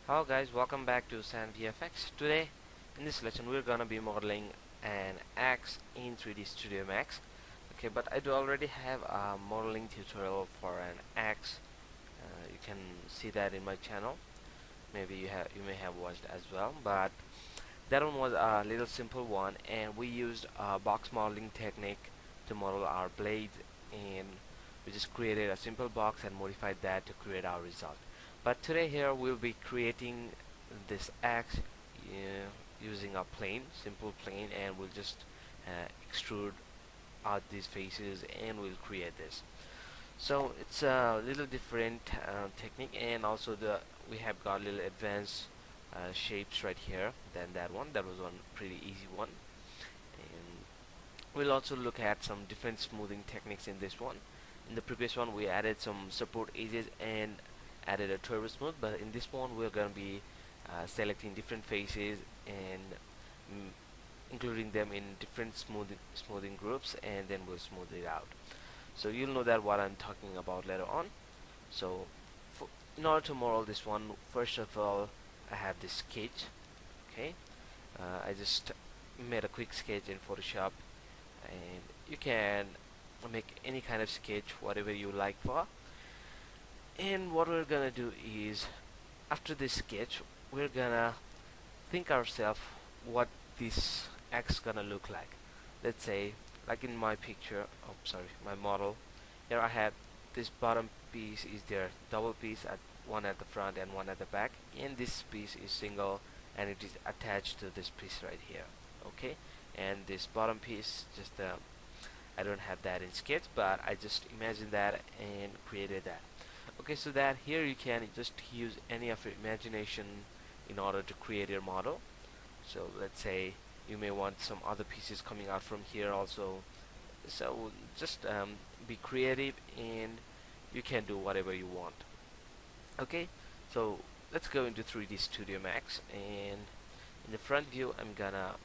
Hello guys, welcome back to San VFX. Today in this lesson we're gonna be modeling an axe in 3D Studio Max. Okay, but I do already have a modeling tutorial for an axe. You can see that in my channel. Maybe you may have watched as well, but that one was a little simple one, and we used a box modeling technique to model our blade, and we just created a simple box and modified that to create our result. But today here we'll be creating this axe using a plane, simple plane, and we'll just extrude out these faces and we'll create this. So it's a little different technique, and also we have got a little advanced shapes right here than that one. That was one pretty easy one, and we'll also look at some different smoothing techniques in this one. In the previous one we added some support edges and added a turbosmooth, but in this one we're going to be selecting different faces and including them in different smoothing groups, and then we'll smooth it out. So you'll know that what I'm talking about later on. So in order to model this one, first of all I have this sketch. Okay, I just made a quick sketch in Photoshop, and you can make any kind of sketch whatever you like for. And what we're gonna do is, after this sketch, we're gonna think ourselves what this axe gonna look like. Let's say, like in my picture, oh sorry, my model. Here I have this bottom piece is there, double piece, at one at the front and one at the back, and this piece is single and it is attached to this piece right here. Okay, and this bottom piece just I don't have that in sketch, but I just imagined that and created that. Okay, so that here you can just use any of your imagination in order to create your model. So let's say you may want some other pieces coming out from here also. So just be creative, and you can do whatever you want. Okay, so let's go into 3D Studio Max, and in the front view I'm gonna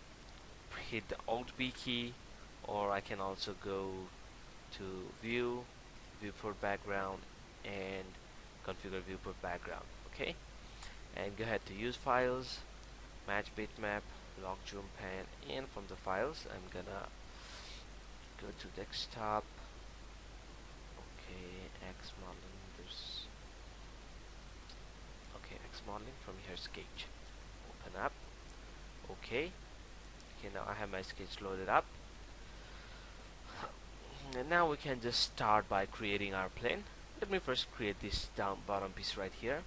hit the Alt B key, or I can also go to View, Viewport Background, and configure viewport background. Okay, and go ahead to use files, match bitmap, log zoom pan, and from the files I'm gonna go to desktop. Okay, X modeling, there's okay, X modeling, from here sketch, open up. Okay, now I have my sketch loaded up, and now we can just start by creating our plane. Let me first create this bottom piece right here.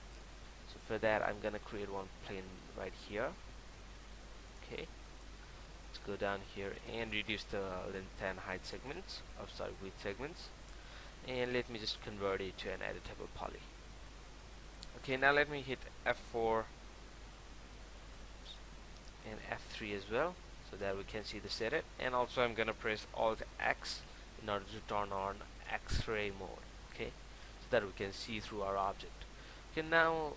So for that I'm gonna create one plane right here. Okay, let's go down here and reduce the length and height segments, width segments, and let me just convert it to an editable poly. Okay, now let me hit F4 and F3 as well, so that we can see the setup. And also I'm gonna press Alt X in order to turn on X-ray mode. Okay, so that we can see through our object. Okay, now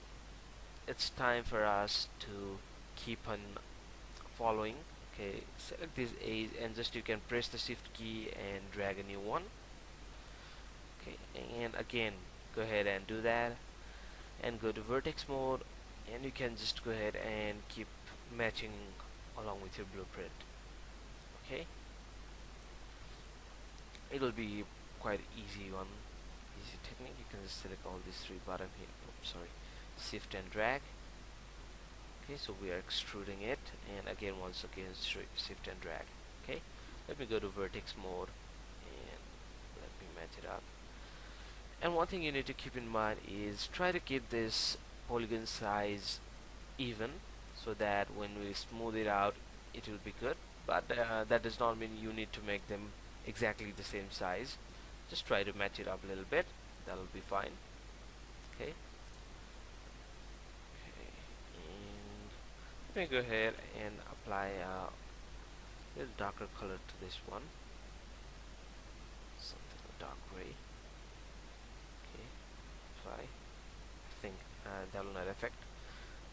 it's time for us to keep on following. Okay, select this edge and just you can press the shift key and drag a new one. Okay, and again go ahead and do that and go to vertex mode, and you can just go ahead and keep matching along with your blueprint. Okay, it'll be quite easy technique. You can just select all these three bottom here, shift and drag. Okay, so we are extruding it, and again once again shift and drag. Okay, let me go to vertex mode and let me match it up. And one thing you need to keep in mind is try to keep this polygon size even, so that when we smooth it out it will be good, but that does not mean you need to make them exactly the same size. Just try to match it up a little bit, that'll be fine. Okay, let me go ahead and apply a little darker color to this one, something dark gray. Okay, apply. I think that will not affect,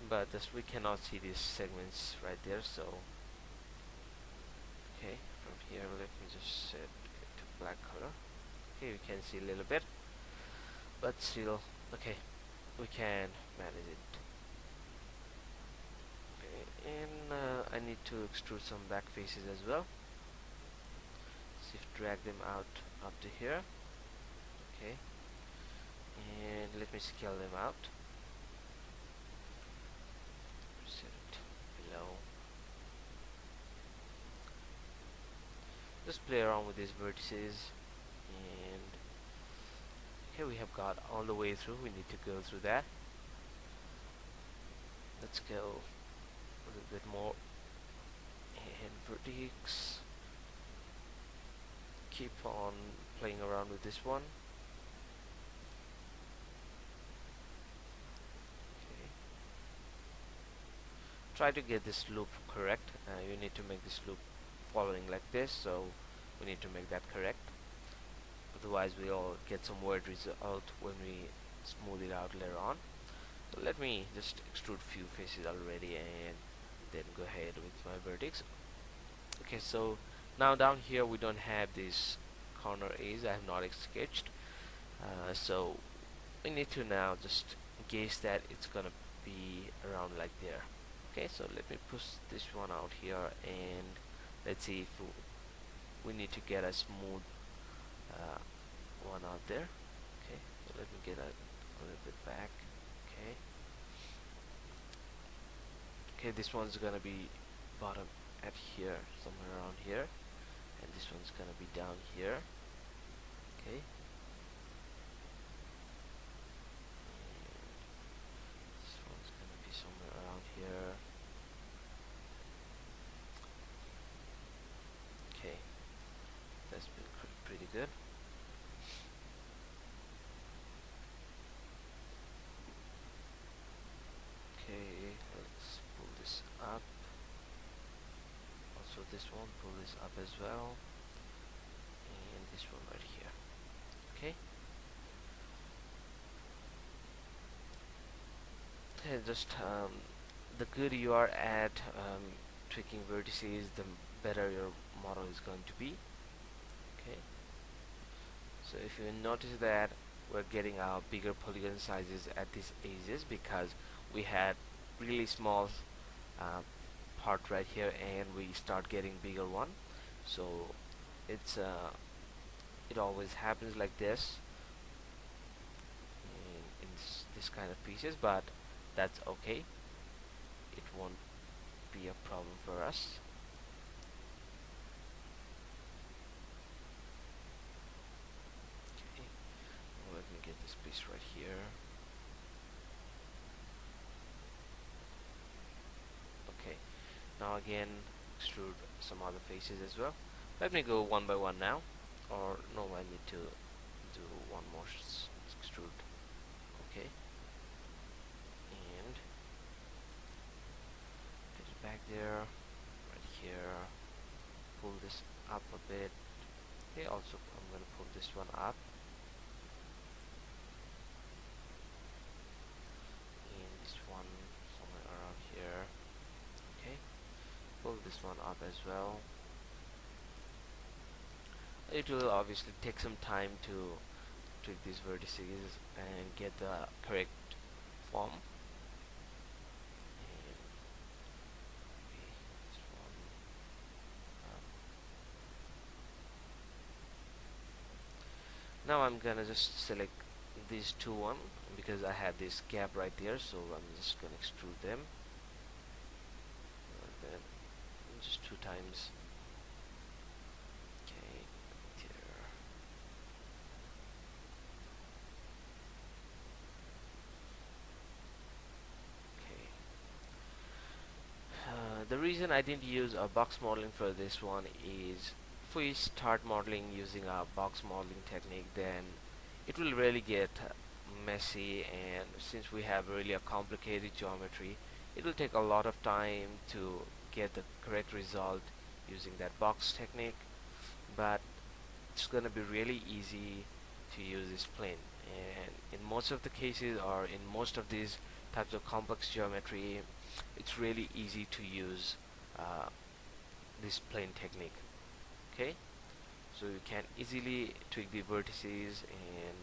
but we cannot see these segments right there. So okay, from here let me just set it to black color. Okay, we can see a little bit, but still okay, we can manage it. And I need to extrude some back faces as well. Shift drag them out up to here. Okay, and let me scale them out. Set it below. Just play around with these vertices, and okay, we have got all the way through. We need to go through that. Let's go a little bit more, and vertex. Keep on playing around with this one. Okay. Try to get this loop correct. You need to make this loop following like this, so we need to make that correct. Otherwise we'll get some weird result when we smooth it out later on. So let me just extrude few faces already and then go ahead with my vertex. Okay, so now down here we don't have this corner edge. I have not sketched, so we need to now just gauge that it's gonna be around like there. Okay, so let me push this one out here, and let's see if we need to get a smooth one out there. Okay, so let me get a little bit back. Okay, okay, this one's gonna be bottom at here, somewhere around here, and this one's gonna be down here. Okay, and this one's gonna be somewhere around here. Okay, that's been pretty good. Okay, let's pull this up. Also this one, pull this up as well, and this one right here. Okay, okay, just the good you are at tweaking vertices, the better your model is going to be. Okay, so if you notice that we're getting our bigger polygon sizes at these edges because we had really small uh, part right here and we start getting bigger one. So it's it always happens like this in this kind of pieces, but that's okay. It won't be a problem for us. Okay, well, let me get this piece right here. Okay, now again extrude some other faces as well. Let me go one by one now, or no, I need to do one more extrude. Okay, and get it back there, right here. Pull this up a bit. Okay, also I'm gonna pull this one up, and this one somewhere around here. Okay, pull this one up as well. It will obviously take some time to tweak these vertices and get the correct form. And this one up. Now I'm gonna just select these two one because I have this gap right there, so I'm just gonna extrude them. And then just 2 times. Okay, there. Okay. The reason I didn't use a box modeling for this one is if we start modeling using a box modeling technique, then it will really get messy, and since we have really a complicated geometry, it will take a lot of time to get the correct result using that box technique. But it's gonna be really easy to use this plane, and in most of the cases, or in most of these types of complex geometry, it's really easy to use uh, this plane technique. Okay, so you can easily tweak the vertices, and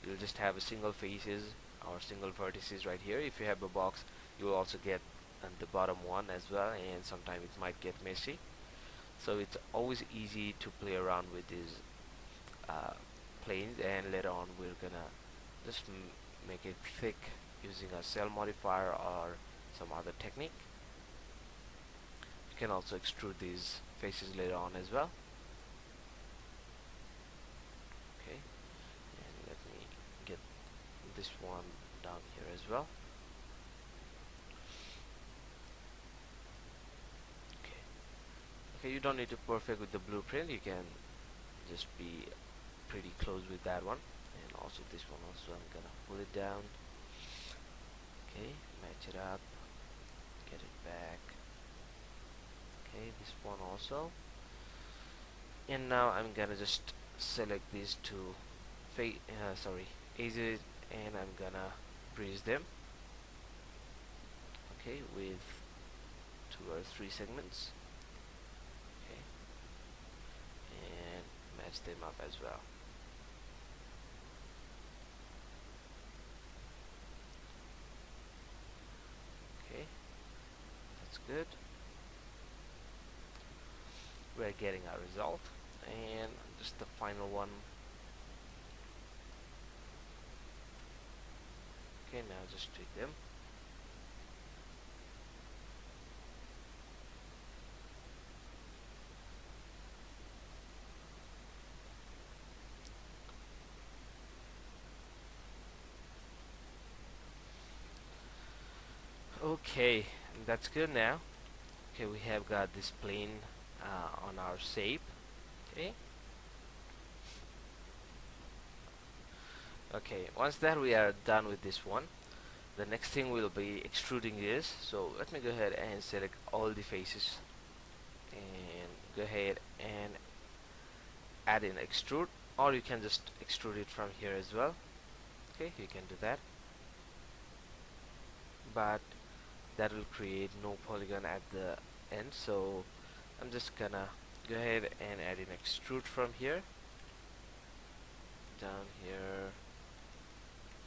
you'll just have a single faces or single vertices right here. If you have a box, you will also get and the bottom one as well, and sometimes it might get messy. So it's always easy to play around with these uh, planes, and later on we're gonna just make it thick using a cell modifier or some other technique. You can also extrude these faces later on as well. Okay, and let me get this one down here as well. Okay, okay, you don't need to perfect with the blueprint, you can just be pretty close with that one. And also this one also, I'm gonna pull it down. Okay, match it up, get it back. Okay, this one also. And now I'm gonna just select these two edges, and I'm gonna bridge them, okay, with 2 or 3 segments. Okay, and match them up as well. Okay, that's good. We're getting our result, and just the final one. Okay, now just tweak them. Okay, that's good now. Okay, we have got this plane on our shape. Okay, okay, once that we are done with this one, the next thing will be extruding this. So let me go ahead and select all the faces and go ahead and add in extrude, or you can just extrude it from here as well. Okay, you can do that, but that will create no polygon at the end, so I'm just gonna go ahead and add in extrude from here down here,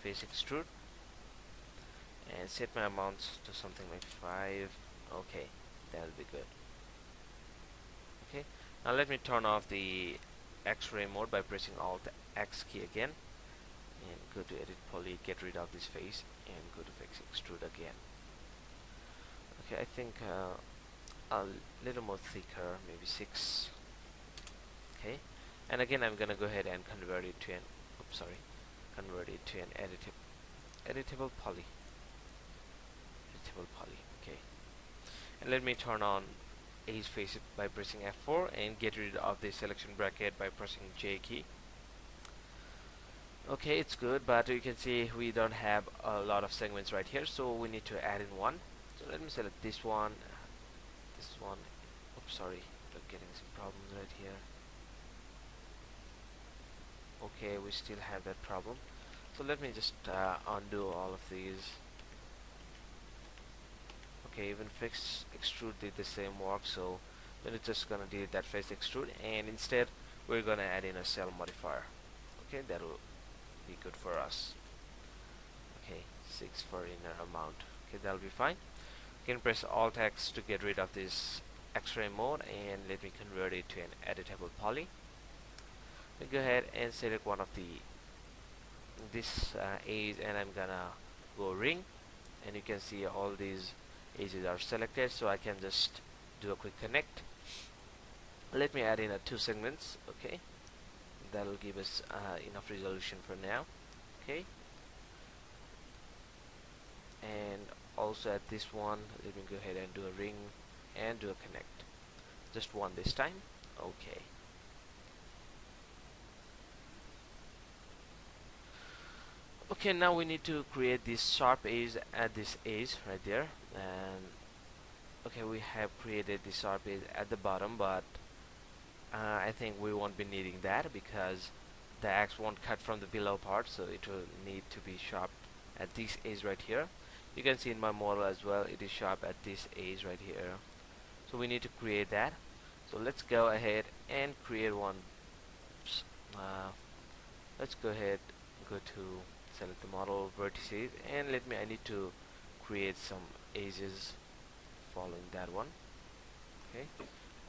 face extrude, and set my amounts to something like 5. Okay, that'll be good. Okay, now let me turn off the X-ray mode by pressing Alt X key again, and go to edit poly, get rid of this face, and go to face extrude again. Okay, I think a little more thicker, maybe 6. Okay, and again I'm gonna go ahead and convert it to an editable poly. Okay, and let me turn on edge face by pressing F4, and get rid of the selection bracket by pressing J key. Okay, it's good, but you can see we don't have a lot of segments right here, so we need to add in one. So let me select this one. Oops, sorry, we're getting some problems right here. Okay, we still have that problem. So let me just undo all of these. Okay, even fixed extrude did the same work, so then it's just gonna delete that face extrude, and instead we're gonna add in a cell modifier. Okay, that'll be good for us. Okay, 6 for inner amount. Okay, that'll be fine. You can press Alt X to get rid of this X-ray mode, and let me convert it to an editable poly. Then go ahead and select one of this edge, and I'm gonna go ring, and you can see all these edges are selected, so I can just do a quick connect. Let me add in 2 segments. Okay, that'll give us enough resolution for now. Okay, and also at this one, let me go ahead and do a ring and do a connect. Just one this time. Okay. Okay, now we need to create this sharp edge at this edge right there, and okay, we have created the sharp edge at the bottom, but I think we won't be needing that because the axe won't cut from the below part, so it will need to be sharp at this edge right here. You can see in my model as well, it is sharp at this edge right here, so we need to create that. So let's go ahead and create one. Let's go ahead, go to select the model vertices, and I need to create some edges. following that one. Okay,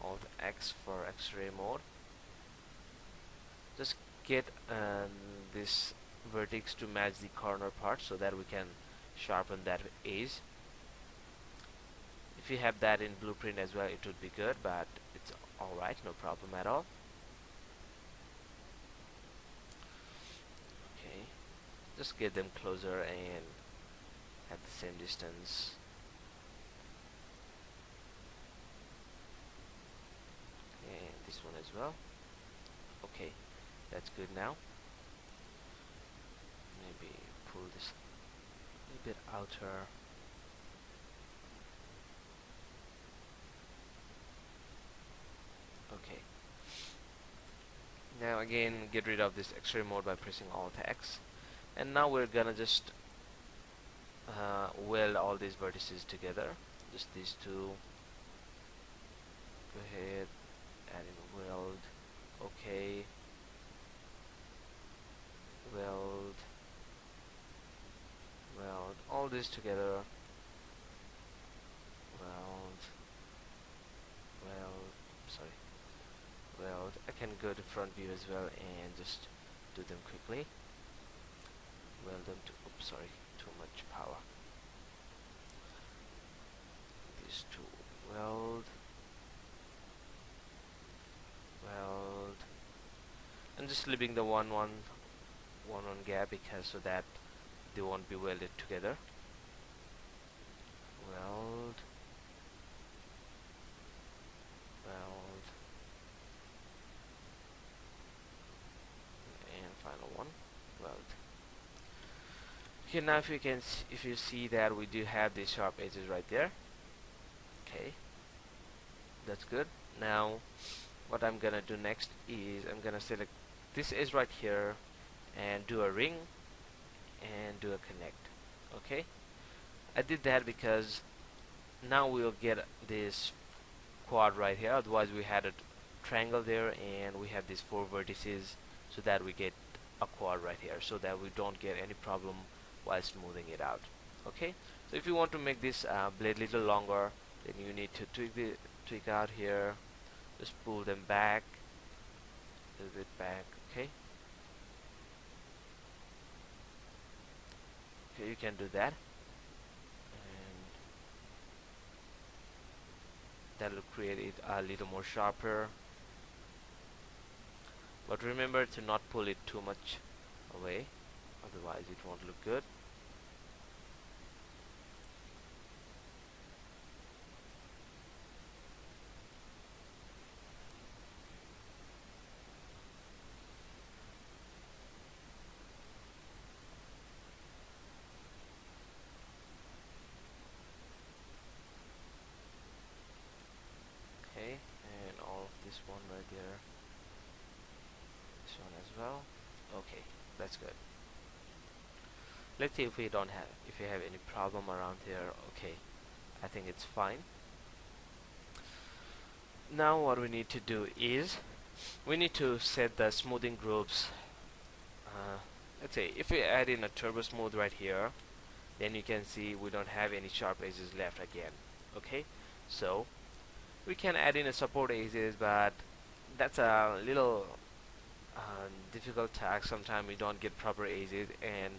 Alt X for X-ray mode. Just get this vertex to match the corner part so that we can sharpen that edge. If you have that in blueprint as well, it would be good, but it's alright, no problem at all. Okay, just get them closer and at the same distance. And this one as well. Okay, that's good now. Maybe pull this a little bit outer. Okay. Now again, get rid of this X-ray mode by pressing Alt X. And now we're gonna just weld all these vertices together. Just these two. Go ahead, add in weld. Okay. Weld. Weld. All this together. Weld. Weld. Sorry. Weld. I can go to front view as well and just do them quickly. Weld them to. Oops, sorry. Too much power. These two. Weld. Weld. I'm just leaving the one gap because so that they won't be welded together. Weld. Weld. And final one. Weld. Okay, now if you see that we do have these sharp edges right there. Okay, that's good. Now what I'm gonna do next is I'm gonna select this edge right here and do a ring and do a connect. Okay, I did that because now we'll get this quad right here. Otherwise we had a triangle there and we have these 4 vertices, so that we get a quad right here, so that we don't get any problem while smoothing it out. Okay, so if you want to make this blade little longer, then you need to tweak out here. Just pull them back a little bit back. Okay, okay, you can do that, and that will create it a little more sharper. But remember to not pull it too much away, otherwise it won't look good. Okay, and all of this one right there, this one as well. Okay, that's good. Let's see if you have any problem around here. Okay, I think it's fine. Now what we need to do is we need to set the smoothing groups. Let's say if we add in a turbosmooth right here, then you can see we don't have any sharp edges left again. Okay, so we can add in a support edges, but that's a little difficult task. Sometimes we don't get proper edges, and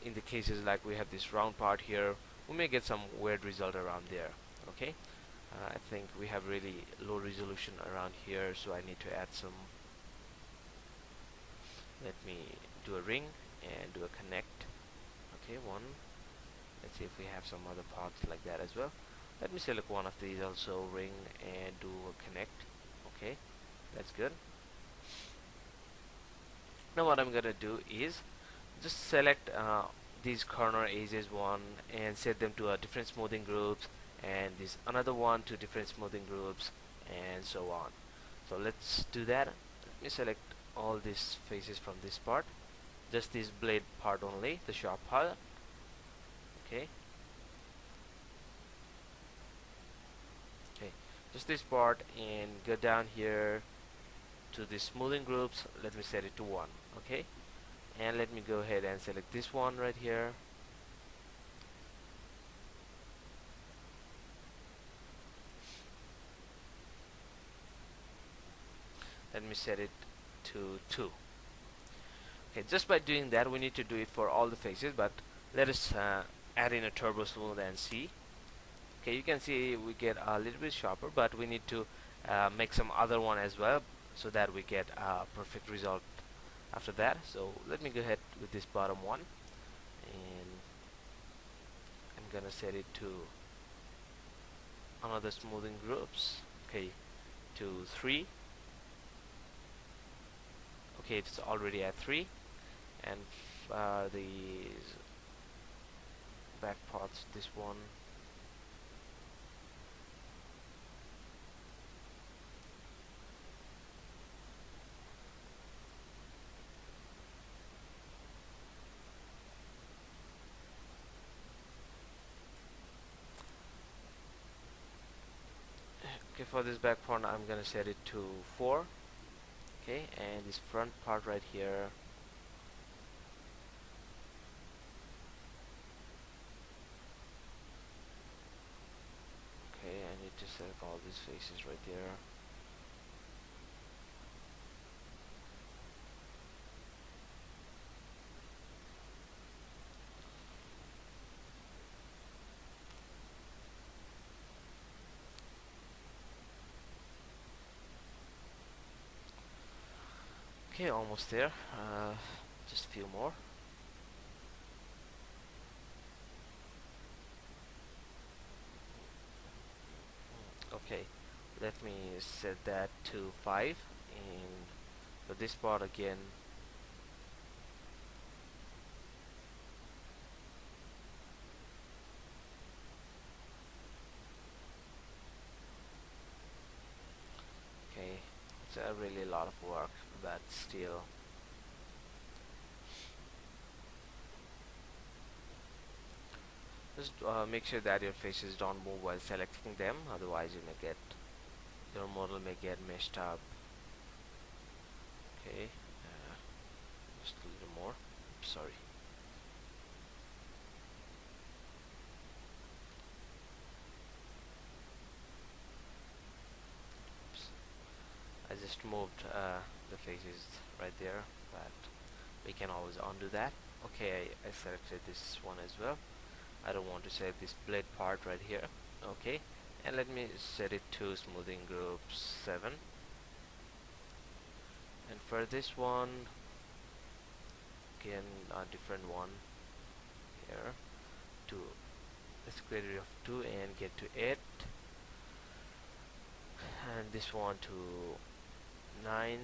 in the cases like we have this round part here, we may get some weird result around there. Okay, I think we have really low resolution around here, so I need to add some. Let me do a ring and do a connect. Okay, one. Let's see if we have some other parts like that as well. Let me select one of these also, ring, and do a connect. Okay, that's good. Now what I'm gonna do is just select these corner edges one and set them to a different smoothing groups, and this another one to different smoothing groups, and so on. So let's do that. Let me select all these faces from this part, just this blade part only, the sharp part. Okay, okay, just this part, and go down here to the smoothing groups. Let me set it to 1. Okay, and let me go ahead and select this one right here, let me set it to 2. Okay, just by doing that we need to do it for all the faces, but let us add in a turbo smooth and see. Okay, you can see we get a little bit sharper, but we need to make some other one as well so that we get a perfect result after that. So let me go ahead with this bottom one, and I'm gonna set it to another smoothing groups. Okay, to 3. Okay, it's already at 3, and the back parts, this one. Okay, for this back part I'm gonna set it to 4. Okay, and this front part right here, okay, I need to select all these faces right there. Okay, almost there. Just a few more. Okay, let me set that to 5, and for this part again, okay, it's a really lot of work, but still. Just make sure that your faces don't move while selecting them, otherwise you may get, your model may get messed up. Okay, just a little more. Sorry. Oops. I just moved the faces right there, but we can always undo that. Okay, I selected this one as well. I don't want to set this blade part right here. Okay, and let me set it to smoothing group 7, and for this one again a different one here, to let's get rid of 2 and get to 8, and this one to 9,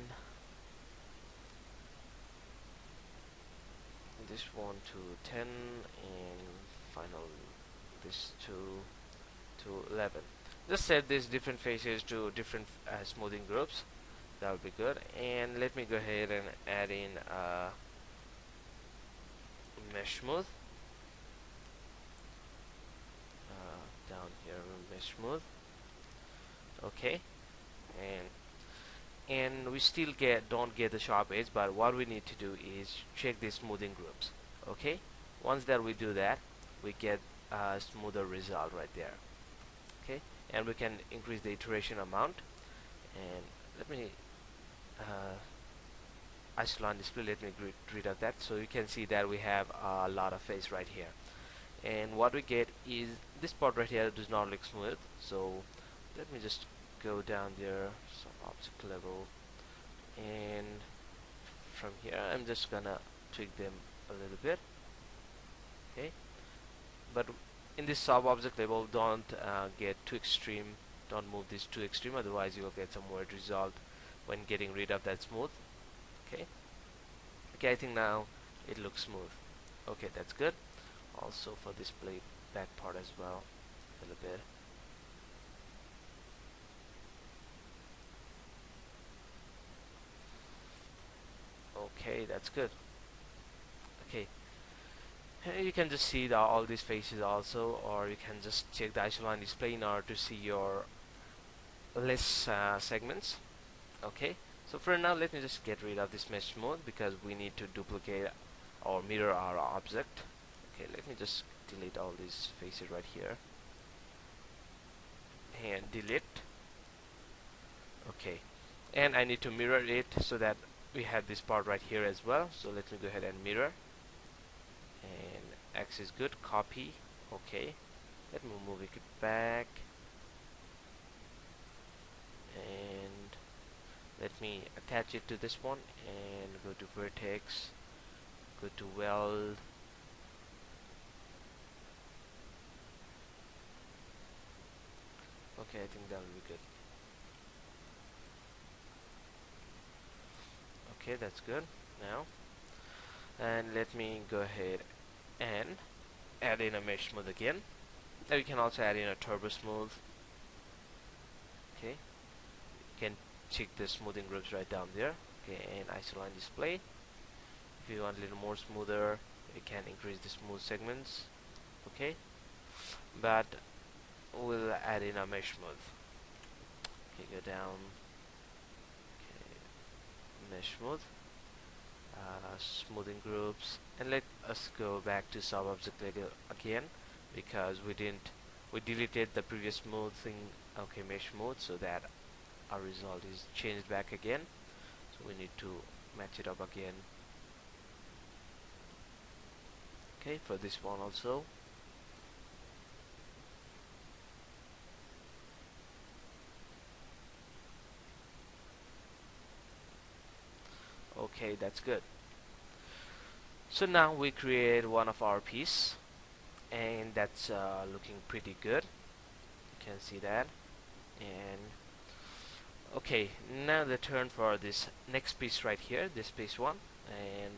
this one to 10, and final this to 11. Just set these different faces to different smoothing groups. That would be good. And let me go ahead and add in mesh smooth down here, mesh smooth. Okay, and we still don't get the sharp edge, but what we need to do is check the smoothing groups. Okay, once that we do that, we get a smoother result right there. Okay, and we can increase the iteration amount, and let me isoline display, let me get rid of that, so you can see that we have a lot of face right here, and what we get is this part right here does not look smooth. So let me just go down there, some object level, and from here I'm just gonna tweak them a little bit. Okay, but in this sub object level, don't get too extreme, don't move this too extreme, otherwise you will get some weird result when getting rid of that smooth. Okay, okay, I think now it looks smooth. Okay, that's good. Also for this blade back part as well, a little bit. Okay, that's good. Okay, you can just see all these faces also, or you can just check the isoline display in order to see your less segments. Okay, so for now let me just get rid of this mesh mode because we need to duplicate or mirror our object. Okay, let me just delete all these faces right here and delete. Okay, and I need to mirror it so that we have this part right here as well. So let me go ahead and mirror, and X is good, copy. Okay, let me move it back, and let me attach it to this one, and go to vertex, go to weld, okay, I think that will be good. Okay, that's good now. And let me go ahead and add in a mesh smooth again. Now you can also add in a turbo smooth. Okay, you can check the smoothing groups right down there. Okay, and isoline display. If you want a little more smoother, you can increase the smooth segments. Okay, but we'll add in a mesh smooth. Okay, go down. Okay, mesh smooth. Smoothing groups, and let us go back to sub object layer again, because we deleted the previous smoothing. Okay, mesh smooth, so that our result is changed back again, so we need to match it up again. Okay, for this one also. Okay, that's good. So now we create one of our piece, and that's looking pretty good. You can see that. And okay, now the turn for this next piece right here, this piece one, and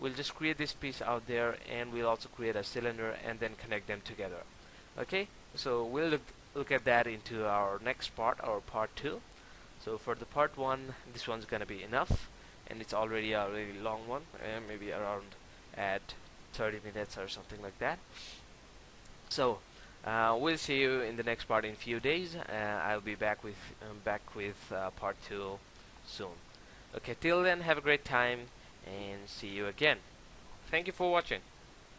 we'll just create this piece out there, and we'll also create a cylinder and then connect them together. Okay, so we'll look at that into our next part, our part 2. So for the part 1, this one's gonna be enough, and it's already a really long one, maybe around at 30 minutes or something like that. So we'll see you in the next part in few days. I'll be back with part 2 soon. Okay, till then, have a great time and see you again. Thank you for watching.